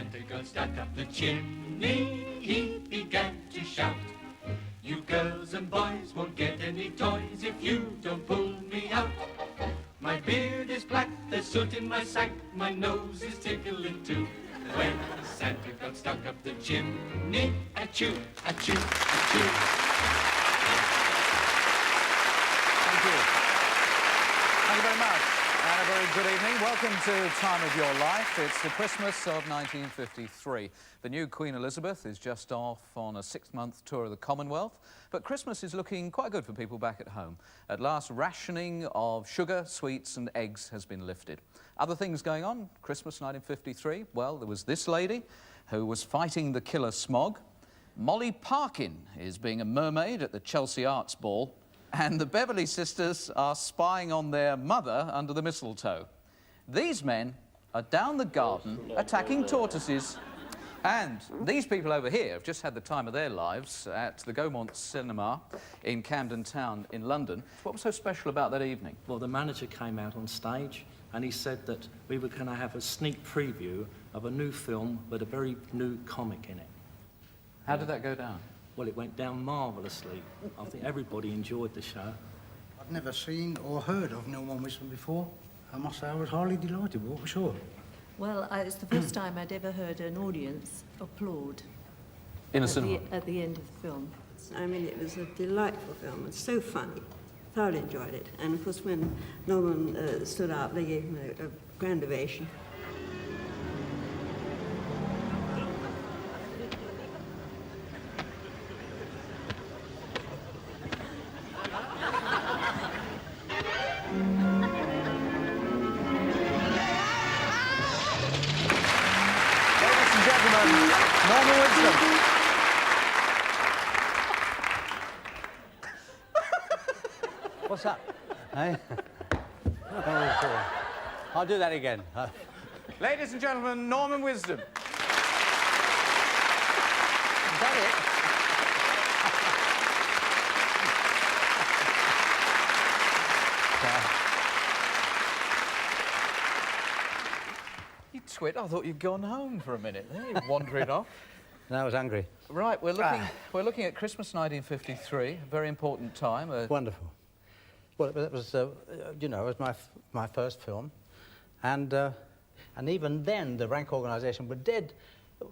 Santa got stuck up the chimney, he began to shout. You girls and boys won't get any toys if you don't pull me out. My beard is black, there's soot in my sack, my nose is tickling too. When Santa got stuck up the chimney, achoo, achoo, achoo. Thank you. Thank you very much. And a very good evening. Welcome to Time of Your Life. It's the Christmas of 1953. The new Queen Elizabeth is just off on a 6-month tour of the Commonwealth, but Christmas is looking quite good for people back at home. At last, rationing of sugar, sweets and eggs has been lifted. Other things going on, Christmas 1953, well, there was this lady who was fighting the killer smog. Molly Parkin is being a mermaid at the Chelsea Arts Ball. And the Beverley sisters are spying on their mother under the mistletoe. These men are down the garden attacking tortoises. And these people over here have just had the time of their lives at the Gaumont Cinema in Camden Town in London. What was so special about that evening? Well, the manager came out on stage and he said that we were going to have a sneak preview of a new film with a very new comic in it. How did that go down? Well, it went down marvellously. I think everybody enjoyed the show. I'd never seen or heard of Norman Wisdom before. I must say I was highly delighted, for sure. Well, it's the first time I'd ever heard an audience applaud In a cinema? at the end of the film. I mean, it was a delightful film. It's so funny. Thoroughly enjoyed it. And of course, when Norman stood up, they gave him a grand ovation. Norman Wisdom. What's that? Hey? Oh, I'll do that again. Ladies and gentlemen, Norman Wisdom. Is that You twit, I thought you'd gone home for a minute there, you're wandering off. No, I was angry. Right, we're looking at Christmas 1953, a very important time. Wonderful. Well, it was, you know, it was my first film. And even then, the Rank organisation were dead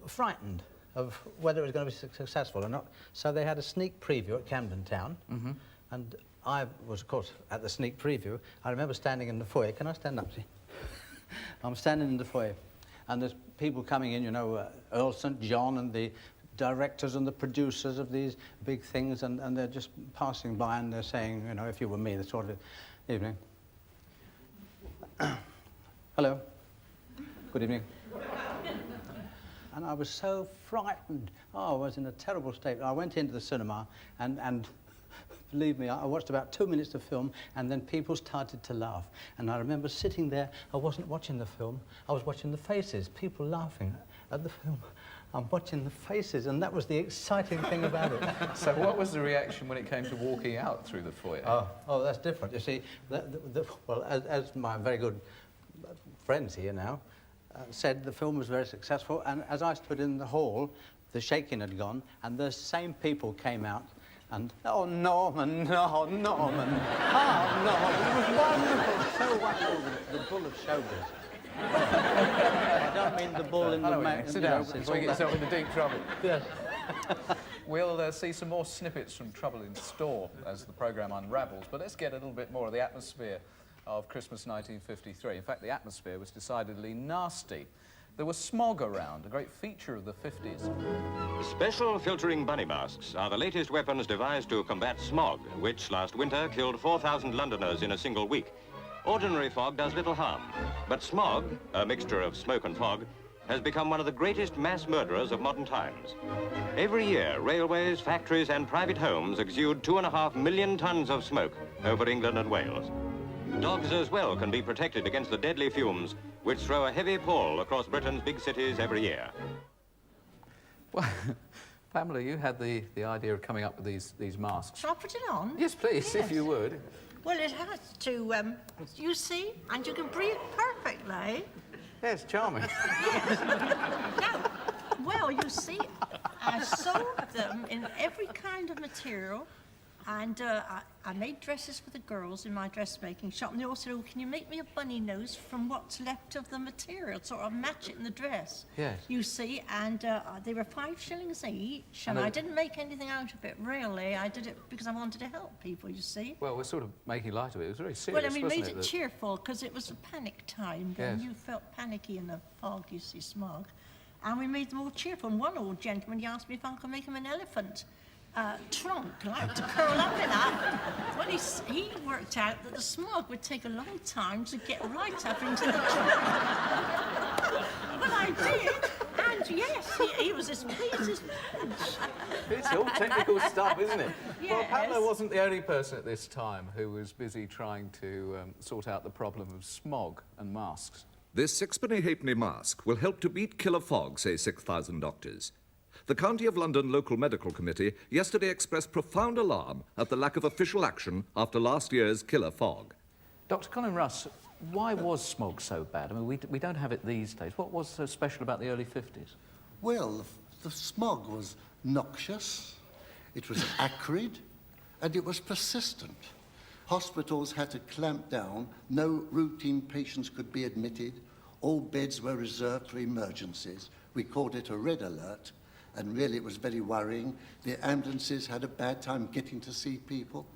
frightened of whether it was going to be successful or not. So they had a sneak preview at Camden Town. Mm-hmm. And I was, of course, at the sneak preview. I remember standing in the foyer. Can I stand up, see? I'm standing in the foyer. And there's people coming in, you know, Earl St. John and the directors and the producers of these big things, and they're just passing by and they're saying, you know, if you were me, the sort of evening. Hello. Good evening. And I was so frightened. Oh, I was in a terrible state. I went into the cinema and believe me, I watched about 2 minutes of film, and then people started to laugh. And I remember sitting there, I wasn't watching the film, I was watching the faces, people laughing at the film. I'm watching the faces, and that was the exciting thing about it. So what was the reaction when it came to walking out through the foyer? Oh, that's different. You see, well, as my very good friends here now said, the film was very successful, and as I stood in the hall, the shaking had gone, and the same people came out. And, oh, Norman, no, Norman, oh, Norman, it was wonderful, so wonderful, the bull of showbiz. I don't mean the bull in the... Sit down, before you get yourself into deep trouble. Yes. We'll see some more snippets from Trouble in Store as the programme unravels, but let's get a little bit more of the atmosphere of Christmas 1953. In fact, the atmosphere was decidedly nasty. There was smog around, a great feature of the 50s. Special filtering bunny masks are the latest weapons devised to combat smog, which last winter killed 4,000 Londoners in a single week. Ordinary fog does little harm, but smog, a mixture of smoke and fog, has become one of the greatest mass murderers of modern times. Every year, railways, factories and private homes exude 2.5 million tons of smoke over England and Wales. Dogs as well can be protected against the deadly fumes which throw a heavy pall across Britain's big cities every year. Well, Pamela, you had the idea of coming up with these masks. Shall I put it on? Yes, please, Yes. if you would. Well, it has to, you see, and you can breathe perfectly. Yes, charming. Now, you see, I sewed them in every kind of material, and I made dresses for the girls in my dressmaking shop, and they all said, oh, can you make me a bunny nose from what's left of the material, sort of match it in the dress? Yes. You see, and they were 5 shillings each, and And I didn't make anything out of it, really. I did it because I wanted to help people, you see. Well, we're sort of making light of it. It was very serious, Well, I mean, wasn't made it cheerful, because it was a panic time then. Yes. You felt panicky in the fog, you see, smog. And we made them all cheerful. And one old gentleman, he asked me if I could make him an elephant trunk, like to curl up in that. Well, he worked out that the smog would take a long time to get right up into the trunk. Well, I did, and yes, he was as pleased as punch. It's all technical stuff, isn't it? Well, Yes. Pamela wasn't the only person at this time who was busy trying to sort out the problem of smog and masks. This sixpenny halfpenny mask will help to beat killer fog, say 6,000 doctors. The County of London Local Medical Committee yesterday expressed profound alarm at the lack of official action after last year's killer fog. Dr. Colin Russ, why was smog so bad? I mean, we don't have it these days. What was so special about the early 50s? Well, the smog was noxious, it was acrid, and it was persistent. Hospitals had to clamp down, no routine patients could be admitted, all beds were reserved for emergencies. We called it a red alert, and really it was very worrying. The ambulances had a bad time getting to see people,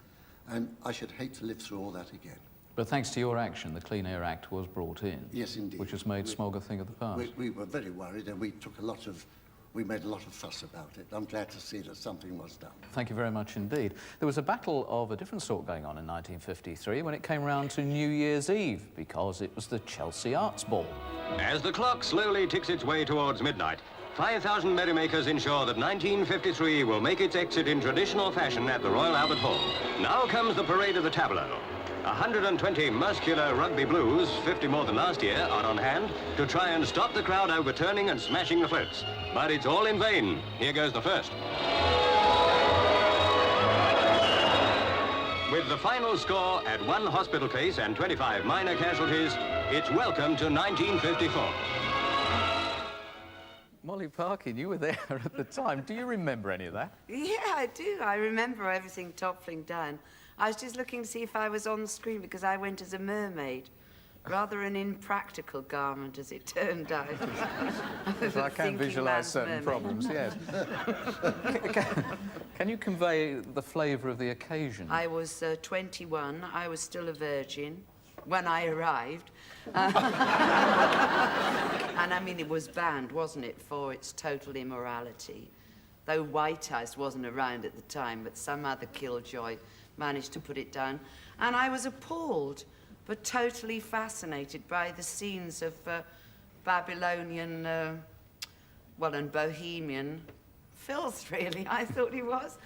and I should hate to live through all that again. But thanks to your action, the Clean Air Act was brought in. Yes, indeed. Which has made smog a thing of the past. We were very worried, and we made a lot of fuss about it. I'm glad to see that something was done. Thank you very much indeed. There was a battle of a different sort going on in 1953 when it came round to New Year's Eve, because it was the Chelsea Arts Ball. As the clock slowly ticks its way towards midnight, 5,000 merrymakers ensure that 1953 will make its exit in traditional fashion at the Royal Albert Hall. Now comes the parade of the tableau. 120 muscular rugby blues, 50 more than last year, are on hand to try and stop the crowd overturning and smashing the floats. But it's all in vain. Here goes the first. With the final score at 1 hospital case and 25 minor casualties, it's welcome to 1954. Molly Parkin, you were there at the time. Do you remember any of that? Yeah, I do. I remember everything toppling down. I was just looking to see if I was on the screen because I went as a mermaid. Rather an impractical garment, as it turned out. I can visualise certain problems, yes. Can you convey the flavour of the occasion? I was 21. I was still a virgin when I arrived. And I mean, it was banned, wasn't it, for its total immorality. Though White House wasn't around at the time, but some other killjoy managed to put it down. And I was appalled, but totally fascinated by the scenes of Babylonian, and Bohemian filth, really, I thought he was.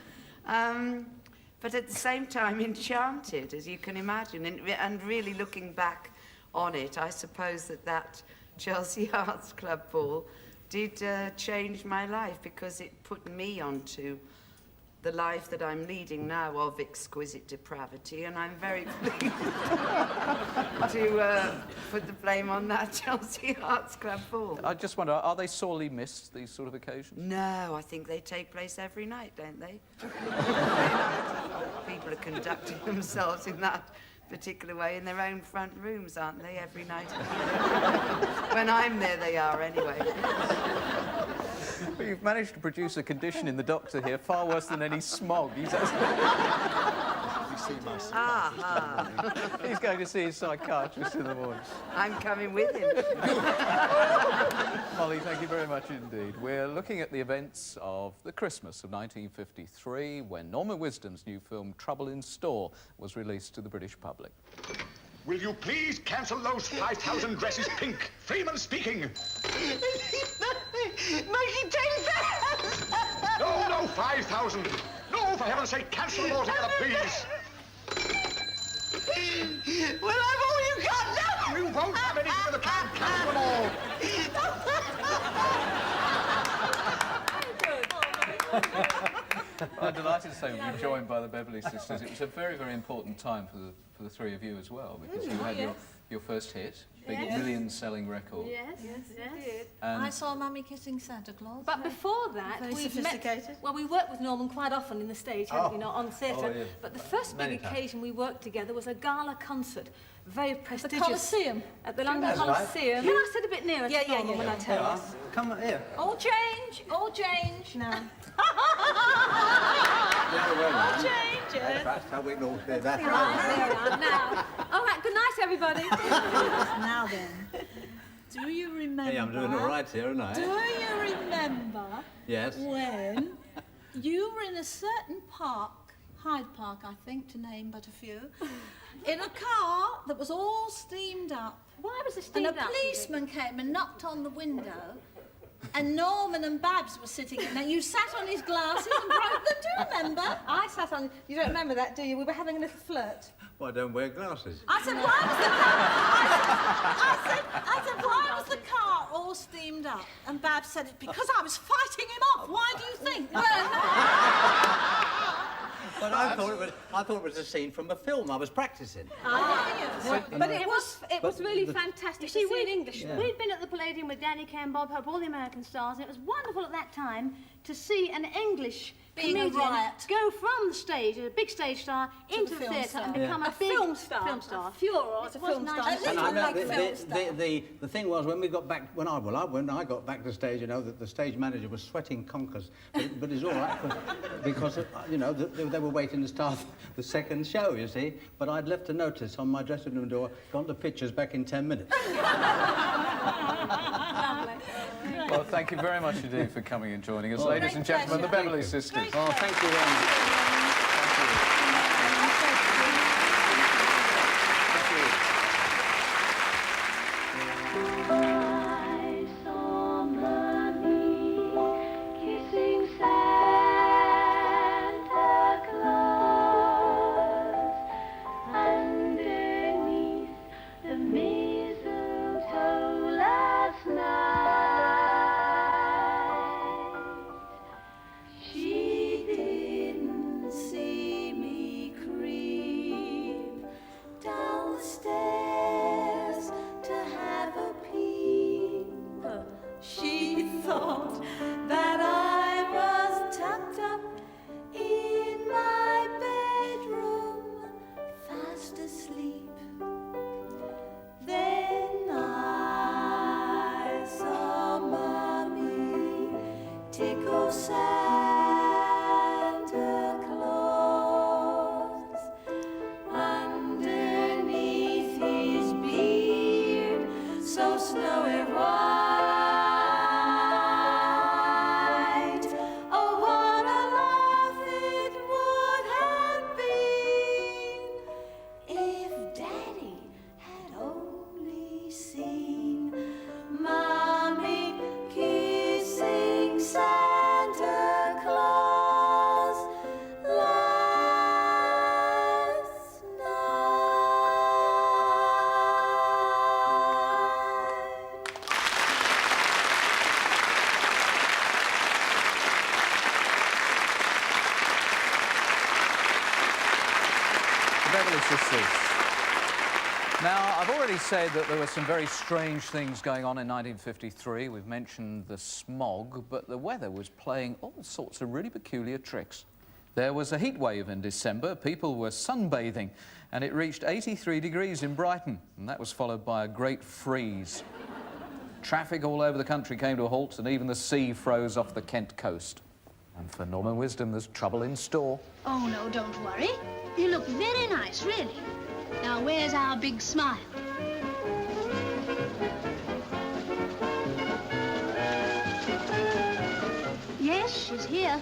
But at the same time, enchanted, as you can imagine. And really looking back on it, I suppose that Chelsea Arts Club ball did change my life because it put me onto the life that I'm leading now of exquisite depravity, and I'm very pleased to put the blame on that Chelsea Arts Club ball. I just wonder, are they sorely missed, these sort of occasions? No, I think they take place every night, don't they? People are conducting themselves in that particular way in their own front rooms, aren't they, every night? When I'm there, they are, anyway. Well, you've managed to produce a condition in the doctor here far worse than any smog. He's He's going to see his psychiatrist in the morning. I'm coming with him. Molly, thank you very much indeed. We're looking at the events of the Christmas of 1953 when Norman Wisdom's new film Trouble in Store was released to the British public. Will you please cancel those 5,000 dresses pink? Freeman speaking. Make it 10,000! No, 5,000. No, for heaven's sake, cancel them altogether, please. Well, I've all you got now! You won't have anything with the can. Cancel them all. I'm delighted to say we've been joined by the Beverley Sisters. It was a very, very important time for the three of you as well, because you had your first hit, big million-selling record. Yes, yes. I saw Mummy kissing Santa Claus. But before that, Very we've sophisticated. met. Well, we worked with Norman quite often in the stage, haven't we? Not on theatre. Oh, yeah. But the first Many big times. occasion we worked together was a gala concert, very prestigious. Coliseum. At the London That's right. Coliseum. Can I sit a bit nearer to Norman when I tell this? Come here. All change, all change. No. All changes. That's how we can all say that. Right, now. All right, good night, everybody. Now then, do you remember? Hey, I'm doing all right here, aren't I? Do you remember Yes. when you were in a certain park, Hyde Park, I think, to name but a few, in a car that was all steamed up? Why was it steamed And up? a policeman came and knocked on the window, and Norman and Babs were sitting in there. You sat on his glasses and broke them. Do you remember? I sat on. You don't remember that, do you? We were having a little flirt. Well, I don't wear glasses. I said, why was the car? I said, why was the car all steamed up? And Babs said, it's because I was fighting him off. Why do you think? But I thought it was a scene from a film. I was practicing. But it was really fantastic. You see, to see in English. Yeah. We'd been at the Palladium with Danny Kaye, Bob Hope, all the American stars, and it was wonderful at that time to see an English Being a comedian riot. go from the stage, a big stage star, into the the film theatre star. and become A a big film star. Film star. A furor as a It was film nice. star. At least And I like remember film star. the thing was when we got back when I got back to stage, you know, that the stage manager was sweating conkers, but it's all right because you know they were waiting to start the second show, you see. But I'd left a notice on my dressing room door, gone to pictures back in 10 minutes. Well, thank you very much indeed for coming and joining us. Ladies and gentlemen, the Beverley Sisters. Oh, thank you very much. I saw Mommy kissing Santa Claus underneath the mistletoe last night. She didn't see me creep down the stairs to have a peep. She thought that I was tucked up in my bedroom, fast asleep. Then I saw Mommy tickle Santa Claus underneath his beard, so snowy white. Oh, what a laugh it would have been if Daddy had only seen Mommy kissing Santa Claus last night. The Beverley Sisters. Now, I've already said that there were some very strange things going on in 1953. We've mentioned the smog, but the weather was playing all sorts of really peculiar tricks. There was a heat wave in December. People were sunbathing, and it reached 83 degrees in Brighton, and that was followed by a great freeze. Traffic all over the country came to a halt, and even the sea froze off the Kent coast. And for Norman Wisdom, there's trouble in store. Oh, no, don't worry. You look very nice, really. Now, where's our big smile? Yes, she's here.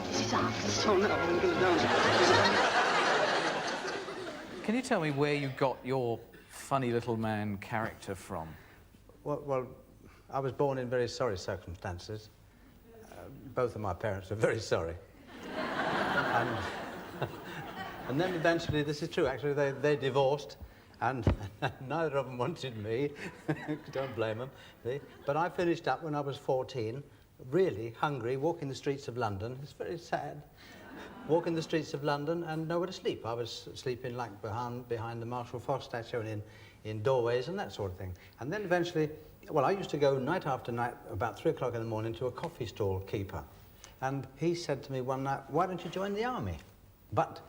This is ours. Oh no, I'm going to dance. Can you tell me where you got your funny little man character from? Well, I was born in very sorry circumstances. Both of my parents were very sorry. And then eventually, this is true, actually, they divorced, and neither of them wanted me. Don't blame them. See? But I finished up when I was 14, really hungry, walking the streets of London. It's very sad. Walking the streets of London and nowhere to sleep. I was sleeping like behind the Marshall Foch statue and in doorways and that sort of thing. And then eventually, well, I used to go night after night, about 3 o'clock in the morning, to a coffee stall keeper. And he said to me one night, why don't you join the army? But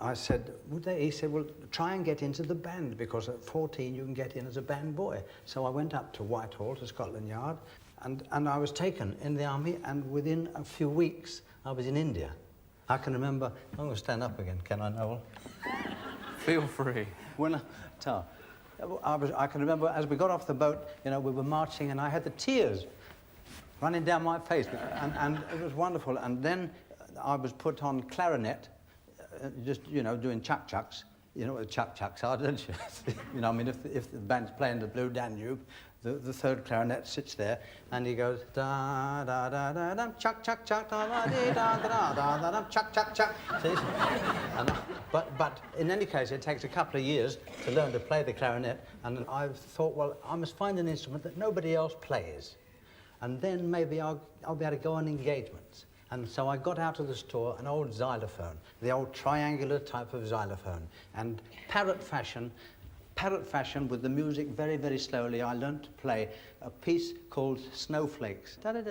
I said, would they? He said, well, try and get into the band, because at 14 you can get in as a band boy. So I went up to Whitehall, to Scotland Yard, and I was taken in the army, and within a few weeks I was in India. I can remember, I'm going to stand up again, can I, Noel? Feel free. When I can remember as we got off the boat, you know, we were marching and I had the tears running down my face, and it was wonderful. And then I was put on clarinet, just, you know, doing chuck-chucks. You know what chuck-chucks are, don't you? You know, I mean, if the band's playing the Blue Danube, the third clarinet sits there and he goes da da da da dum chuck chuck chuck da da da da da da dum chuck chuck chuck. But in any case, it takes a couple of years to learn to play the clarinet, and I thought, well, I must find an instrument that nobody else plays, and then maybe I'll be able to go on engagements. And so I got out of the store an old xylophone, the old triangular type of xylophone, and parrot fashion with the music very, very slowly, I learnt to play a piece called Snowflakes. And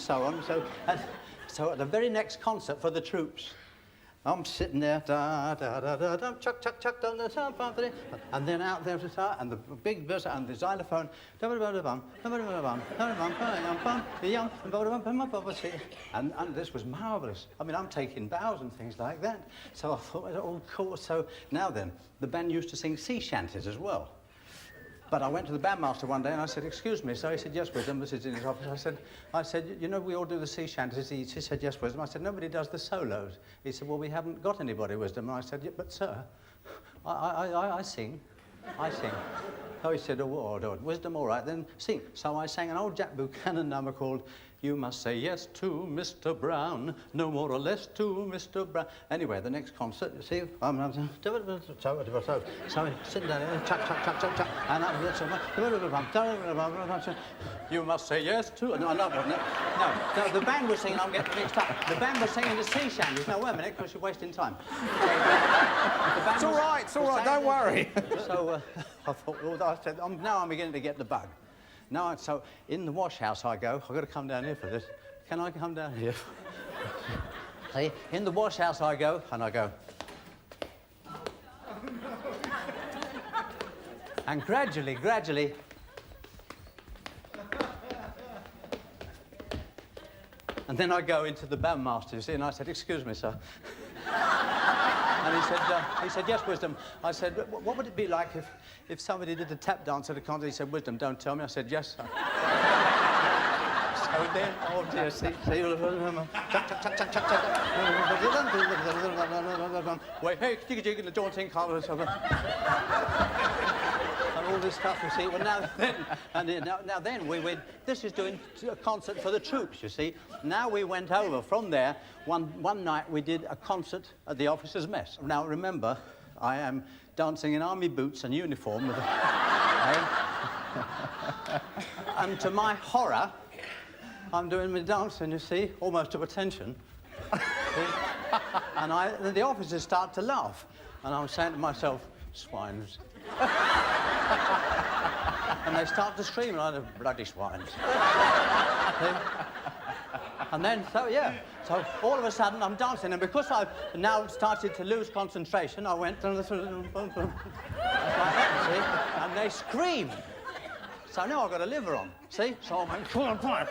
so on. So at the very next concert for the troops, I'm sitting there, da da da da da, chuck chuck chuck, da da da, and then out there to start, and the big verse and the xylophone, and this was marvelous. I mean, I'm taking bows and things like that. So I thought, oh, cool. So now then, the band used to sing sea shanties as well. But I went to the bandmaster one day and I said, excuse me, so he said, yes, Wisdom, this is in his office. I said, you know, we all do the sea shanties. He said, yes, Wisdom. I said, nobody does the solos. He said, well, we haven't got anybody, Wisdom. And I said, yeah, but sir, I sing. I sing. So he said, oh, Wisdom, all right, then sing. So I sang an old Jack Buchanan number called You Must Say Yes to Mr. Brown, No More or Less to Mr. Brown. Anyway, the next concert, you see, so sitting down there, chuck, chuck, chuck, chuck, chuck, and you must say yes to... No, the band was singing, I'm getting mixed up. The band was singing the sea shanties. No, wait a minute, because you're wasting time. It's all right, don't worry. So I thought, well, I said, now I'm beginning to get the bug. Now, so in the wash house I go. I've got to come down here for this. Can I come down here? See, in the wash house I go, and I go. And gradually, and then I go into the bandmaster, you see, and I said, excuse me, sir. And he said, yes, Wisdom. I said, what would it be like if somebody did a tap dance at a concert? He said, Wisdom, don't tell me. I said, yes, sir. So then, oh dear, see, chuck, chuck, chuck, chuck, chuck, chuck. Wait, hey, jiggy jig in the daunting color. And all this stuff, you see. Well, now then, this is doing a concert for the troops, you see. Now we went over from there. One night we did a concert at the officers' mess. Now remember, I am dancing in army boots and uniform with and to my horror, I'm doing my dancing, you see, almost to attention. And the officers start to laugh. And I'm saying to myself, swines. And they start to scream, like the bloody swines. And then, so all of a sudden I'm dancing, and because I've now started to lose concentration, I went like that, see? And they scream. So now I've got a liver on, see? So I went, full on fire.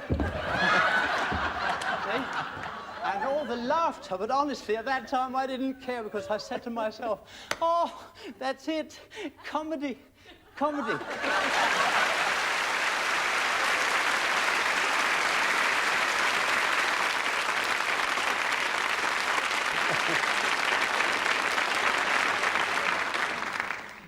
See? And all the laughter, but honestly, at that time I didn't care, because I said to myself, oh, that's it, comedy.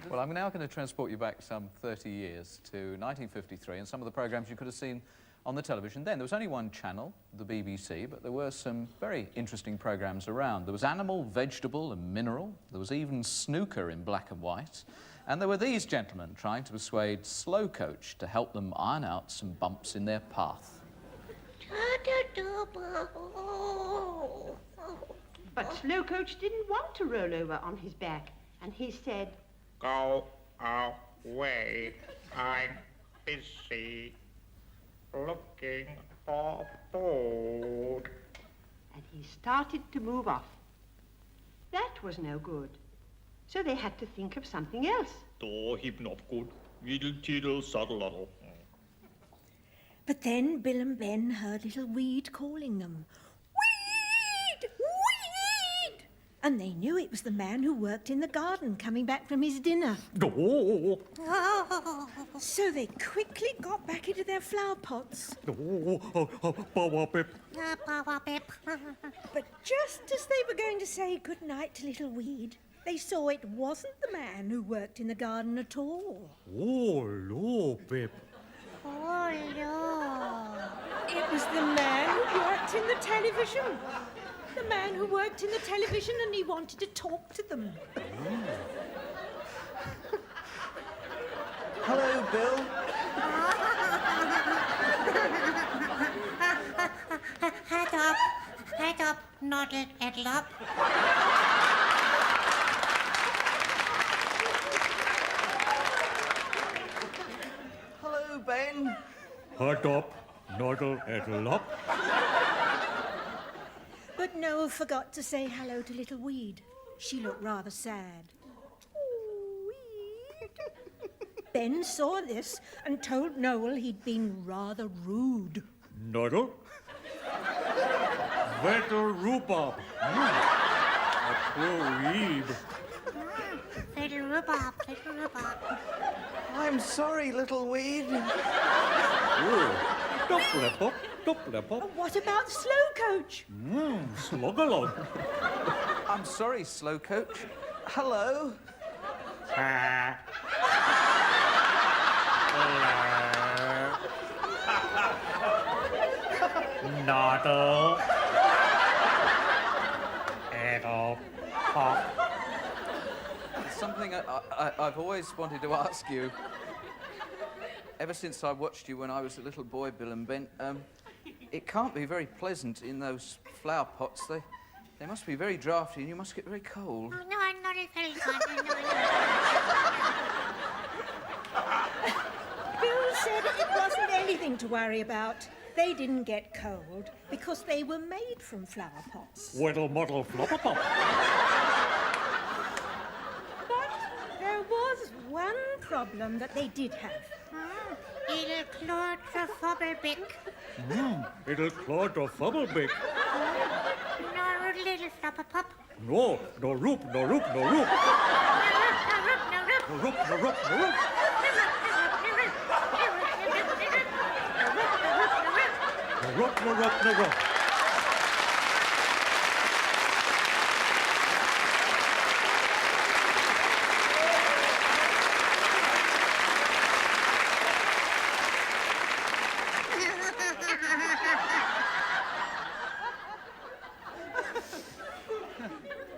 Well, I'm now going to transport you back some 30 years to 1953 and some of the programmes you could have seen on the television then. There was only one channel, the BBC, but there were some very interesting programmes around. There was Animal, Vegetable and Mineral. There was even Snooker in black and white. And there were these gentlemen trying to persuade Slow Coach to help them iron out some bumps in their path. But Slow Coach didn't want to roll over on his back, and he said, "Go away. I'm busy looking for food." and he started to move off. That was no good. So they had to think of something else. Då hypnopgod, Riddle tiddle saddle. But then Bill and Ben heard little Weed calling them. Weed! Weed! And they knew it was the man who worked in the garden coming back from his dinner. Då. So they quickly got back into their flower pots. Pip. But just as they were going to say goodnight to little Weed, they saw it wasn't the man who worked in the garden at all. Oh, no, Pip. Oh, no. It was the man who worked in the television. The man who worked in the television, and he wanted to talk to them. Hello, Bill. Head up, noddle, edle up. Hello, Ben. Head up, noddle, edle up. But Noel forgot to say hello to little Weed. She looked rather sad. Ben saw this and told Noel he'd been rather rude. Noddle. Vettel rhubarb. A poor weeb. Fiddle rhubarb, fiddle rhubarb. I'm sorry, little Weed. Oh, dop-lep-up, dop-lep-up. What about Slow Coach? Slog along. I'm sorry, Slow Coach. Hello. Noddle. Edle. Pop. Something I've always wanted to ask you. Ever since I watched you when I was a little boy, Bill and Ben, it can't be very pleasant in those flower pots. They must be very drafty and you must get very cold. Oh, no, I'm not a very good. No. Bill said it wasn't anything to worry about. They didn't get cold because they were made from flower pots. Whittle muddle flopper-pop. But there was one problem that they did have. It'll claustrophobic. It'll claustrophobic. No little flopper-pop. No roop, no roop, no roop. No roop. No roop. No roop.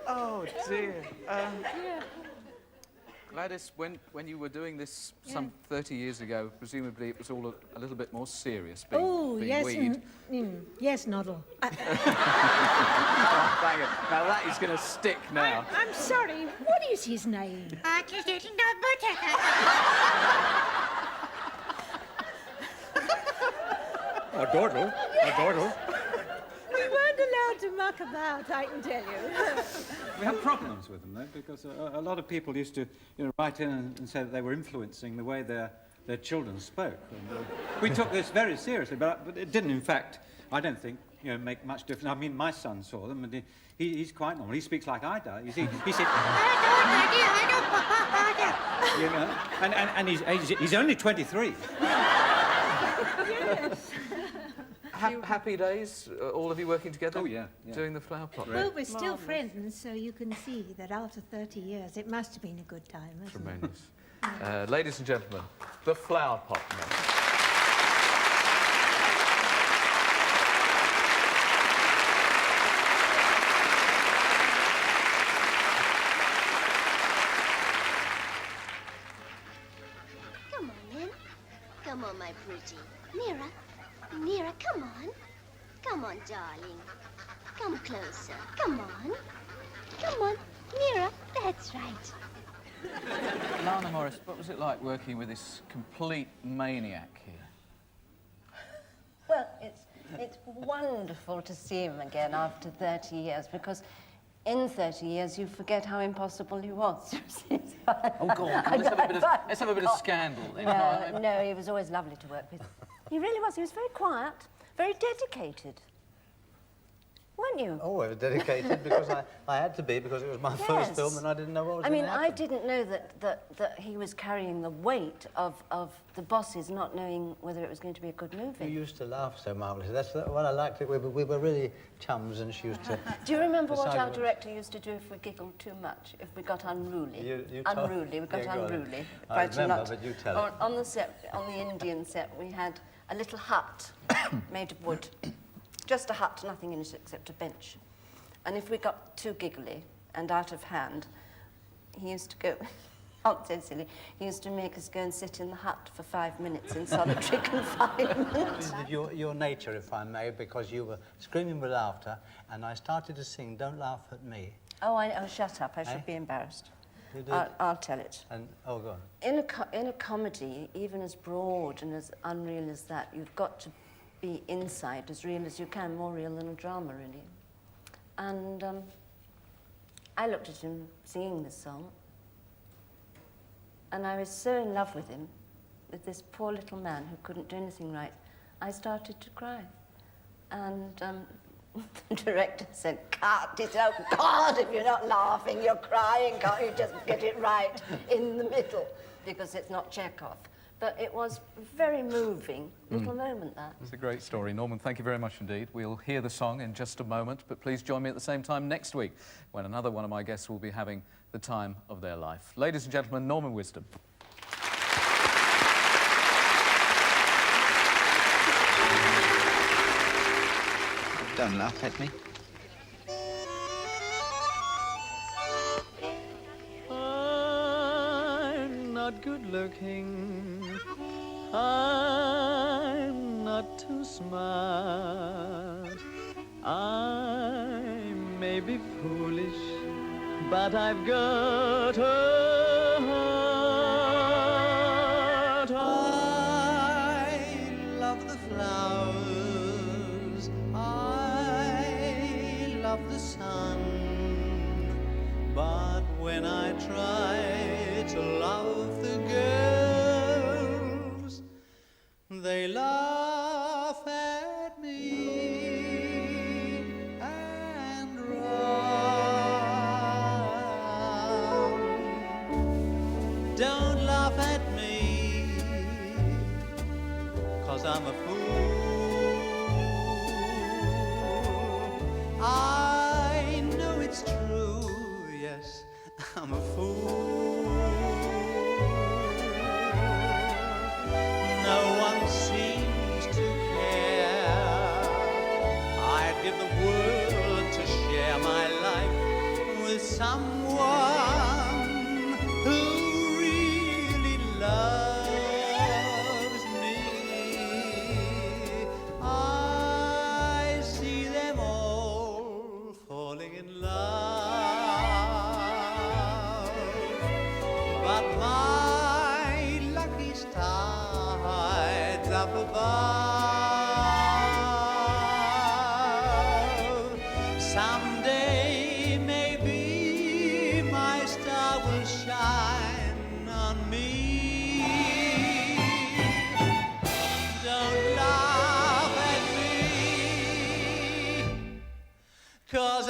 Oh, dear. Gladys, when you were doing this some 30 years ago, presumably it was all a little bit more serious, being yes, Weed. Yes, Noddle. Oh, bang it. Now that is going to stick now. I'm sorry, what is his name? Just little butter. A doddle. We weren't allowed to muck about, I can tell you. We had problems with them, though, because a lot of people used to write in and say that they were influencing the way their children spoke. And, we took this very seriously, but it didn't, in fact, I don't think, make much difference. I mean, my son saw them, and he's quite normal. He speaks like I do. You see, he said... and he's only 23. Yes. Happy days, all of you working together? Oh, yeah. Doing the flower pot. Well, we're still friends, so you can see that after 30 years, it must have been a good time, hasn't it? Tremendous. Ladies and gentlemen, the flower pot men. pretty. Nearer. Nearer, come on. Come on, darling. Come closer. Come on. Come on. Nearer. That's right. Lana Morris, what was it like working with this complete maniac here? Well, it's wonderful to see him again after 30 years, because in 30 years you forget how impossible he was. Oh, go on, let's have a bit of scandal. You know, No, he was always lovely to work with. He really was. He was very quiet, very dedicated. Weren't you? Oh, I was dedicated because I had to be, because it was my first film and I didn't know what was going to happen. I didn't know that he was carrying the weight of the bosses not knowing whether it was going to be a good movie. You used to laugh so marvellously. That's what I liked. We were really chums, and she used to... Do you remember what our director used to do if we giggled too much, if we got unruly? We got unruly. I remember, but you tell it. On the set, on the Indian set, we had a little hut made of wood. Just a hut, nothing in it except a bench. And if we got too giggly and out of hand, he used to go, not so silly, he used to make us go and sit in the hut for 5 minutes in solitary confinement. Your nature, if I may, because you were screaming with laughter, and I started to sing Don't Laugh at Me. Oh, shut up, I should be embarrassed. You did? I'll tell it. And, oh, go on. In a comedy, even as broad and as unreal as that, you've got to be inside as real as you can, more real than a drama, really. And I looked at him singing this song, and I was so in love with him, with this poor little man who couldn't do anything right, I started to cry. And the director said, "Cut it, oh God, if you're not laughing, you're crying, can't you just get it right in the middle?" Because it's not Chekhov. But it was a very moving little moment, that. It's a great story. Norman, thank you very much indeed. We'll hear the song in just a moment, but please join me at the same time next week when another one of my guests will be having the time of their life. Ladies and gentlemen, Norman Wisdom. Don't laugh at me. I'm not good looking. I'm not too smart. I may be foolish, but I've got a heart. I love the flowers. I love the sun. But when I try to love the girls, they laugh at me and run. Don't laugh at me, 'cause I'm a fool. I know it's true, yes, I'm a fool. No one seems to care. I'd give the world to share my life with someone who really loves me. I see them all falling in love, but my lucky star hides up above. Someday, maybe, my star will shine on me. Don't laugh at me, 'cause